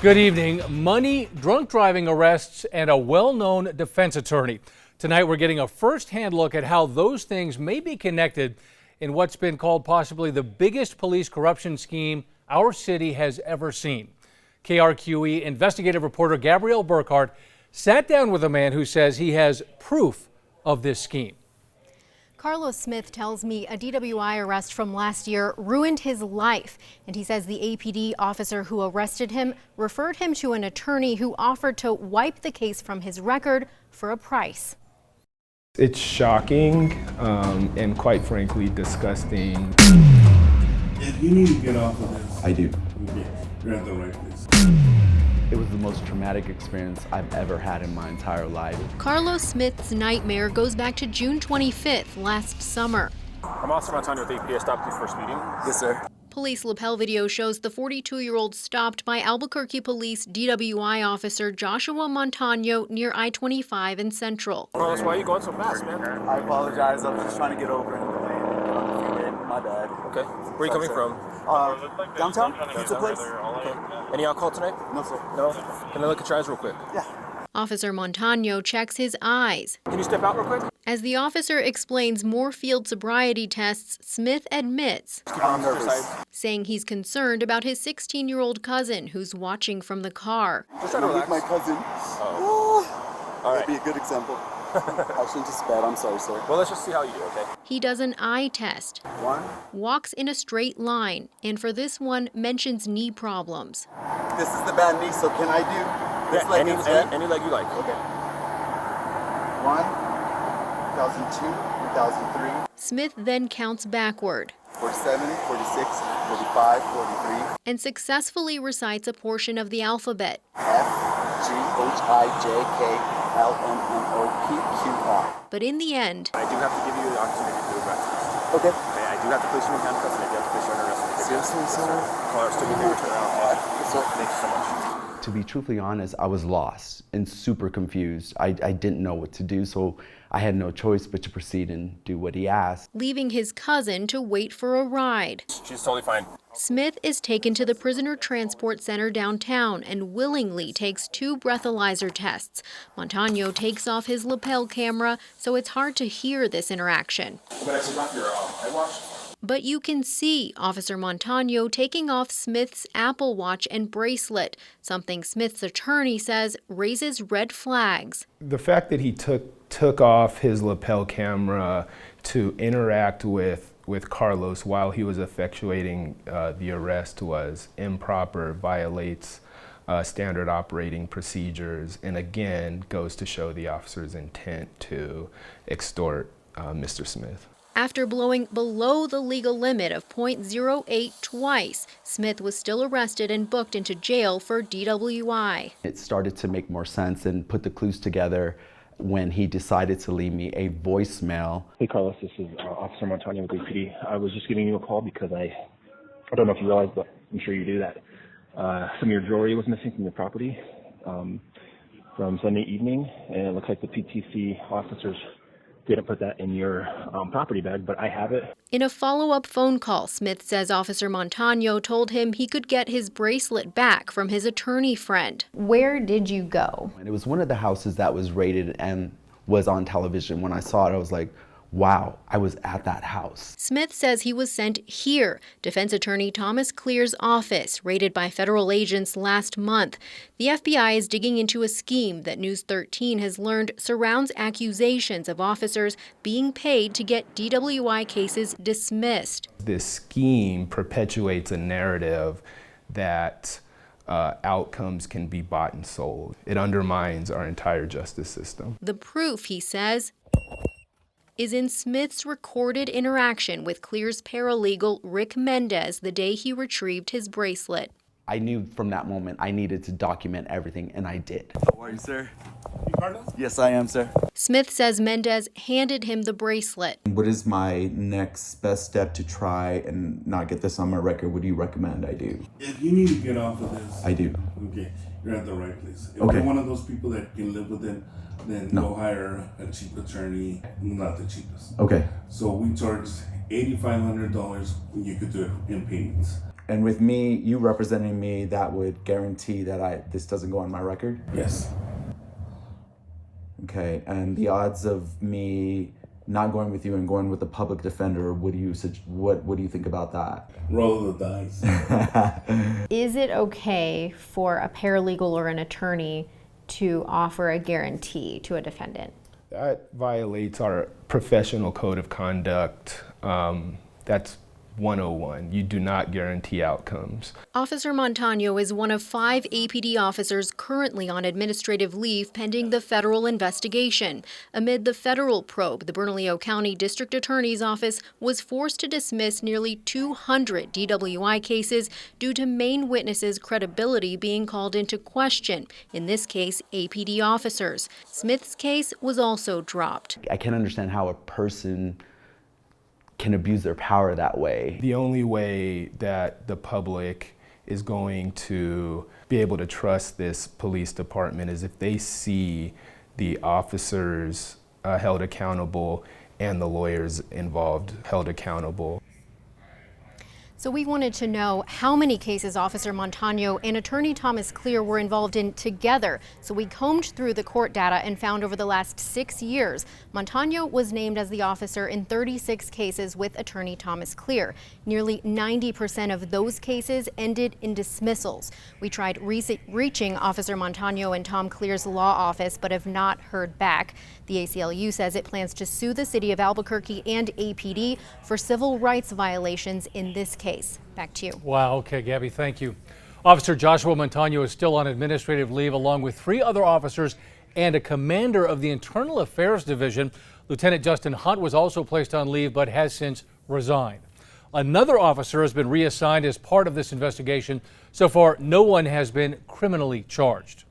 Good evening. Money, drunk driving arrests, and a well-known defense attorney. Tonight we're getting a first-hand look at how those things may be connected in what's been called possibly the biggest police corruption scheme our city has ever seen. KRQE investigative reporter Gabrielle Burkhart sat down with a man who says he has proof of this scheme. Carlos Smith tells me a DWI arrest from last year ruined his life, and he says the APD officer who arrested him referred him to an attorney who offered to wipe the case from his record for a price. It's shocking and quite frankly disgusting. If you need to get off of this, I do. okay, you're at the right place. It was the most traumatic experience I've ever had in my entire life. Carlos Smith's nightmare goes back to June 25th last summer. I'm Officer Montano with APD. Stopped you first meeting. Yes, sir. Police lapel video shows the 42-year-old stopped by Albuquerque Police DWI officer Joshua Montano near I-25 in Central. Carlos, why are you going so fast, man? I apologize. I was just trying to get over in the lane. My bad. Okay. Where are you coming from? Downtown? Pizza place? Okay. Any alcohol tonight? No, sir. No? Can I look at your eyes real quick? Yeah. Officer Montano checks his eyes. Can you step out real quick? As the officer explains more field sobriety tests, Smith admits, I'm nervous. saying he's concerned about his 16-year-old cousin who's watching from the car. Just try to relax. My cousin. Oh. All right. That'd be a good example. I shouldn't just bet. I'm sorry, sir. Well, let's just see how you do, okay? He does an eye test, One. walks in a straight line, and for this one mentions knee problems. This is the bad knee, so can I do this leg instead? Any leg you like. Okay. 1, 2002, 2003. Smith then counts backward 47, 46, 45, 43. and successfully recites a portion of the alphabet. F, G, H, I, J, K, L, M, N, O, P, Q, R. But in the end, I do have to give you the opportunity to do a breath test. Okay. Okay, I do have to place you in handcuffs and I do have to place you under arrest. Seriously, sir? Caller, still be there. Turn around. Yes, sir. Thank you so much. To be truthfully honest, I was lost and super confused. I didn't know what to do, so I had no choice but to proceed and do what he asked. leaving his cousin to wait for a ride. She's totally fine. Smith is taken to the Prisoner Transport Center downtown and willingly takes 2 breathalyzer tests. Montano takes off his lapel camera, so it's hard to hear this interaction. But I took off your eyewash. But you can see Officer Montano taking off Smith's Apple Watch and bracelet, something Smith's attorney says raises red flags. The fact that he took off his lapel camera to interact with Carlos while he was effectuating the arrest was improper, violates standard operating procedures, and again goes to show the officer's intent to extort Mr. Smith. After blowing below the legal limit of .08 twice, Smith was still arrested and booked into jail for DWI. It started to make more sense and put the clues together when he decided to leave me a voicemail. Hey Carlos, this is Officer Montano with APD. I was just giving you a call because I don't know if you realize, but I'm sure you do that. Some of your jewelry was missing from your property from Sunday evening, and it looks like the PTC officers didn't put that in your property bag, but I have it. In a follow-up phone call, Smith says Officer Montano told him he could get his bracelet back from his attorney friend. Where did you go? And it was one of the houses that was rated and was on television. When I saw it, I was like, wow, I was at that house. Smith says he was sent here, defense attorney Thomas Clear's office, raided by federal agents last month. The FBI is digging into a scheme that News 13 has learned surrounds accusations of officers being paid to get DWI cases dismissed. This scheme perpetuates a narrative that outcomes can be bought and sold. It undermines our entire justice system. The proof, he says, is in Smith's recorded interaction with Clear's paralegal Rick Mendez the day he retrieved his bracelet. I knew from that moment I needed to document everything, and I did. How are you, sir? You Carlos? Yes, I am, sir. Smith says Mendez handed him the bracelet. What is my next best step to try and not get this on my record? What do you recommend I do? If you need to get off of this, I do. okay, you're at the right place. If Okay. you're one of those people that can live with it, then go hire a cheap attorney, not the cheapest. Okay. So we charge $8,500. You could do it in payments. And with me, you representing me, that would guarantee that this doesn't go on my record? Yes. Okay, and the odds of me not going with you and going with the public defender, what do you think about that? Roll the dice. Is it okay for a paralegal or an attorney to offer a guarantee to a defendant? That violates our professional code of conduct. That's 101. You do not guarantee outcomes. Officer Montano is one of 5 APD officers currently on administrative leave pending the federal investigation. Amid the federal probe, the Bernalillo County District Attorney's Office was forced to dismiss nearly 200 DWI cases due to main witnesses' credibility being called into question, in this case, APD officers. Smith's case was also dropped. I can't understand how a person can abuse their power that way. The only way that the public is going to be able to trust this police department is if they see the officers held accountable and the lawyers involved held accountable. So we wanted to know how many cases Officer Montano and Attorney Thomas Clear were involved in together. So we combed through the court data and found over the last 6 years, Montano was named as the officer in 36 cases with Attorney Thomas Clear. Nearly 90% of those cases ended in dismissals. We tried reaching Officer Montano and Tom Clear's law office, but have not heard back. The ACLU says it plans to sue the city of Albuquerque and APD for civil rights violations in this case. Back to you. Wow. Okay, Gabby, thank you. Officer Joshua Montano is still on administrative leave along with 3 other officers and a commander of the Internal Affairs Division. Lieutenant Justin Hunt was also placed on leave but has since resigned. Another officer has been reassigned as part of this investigation. So far, no one has been criminally charged.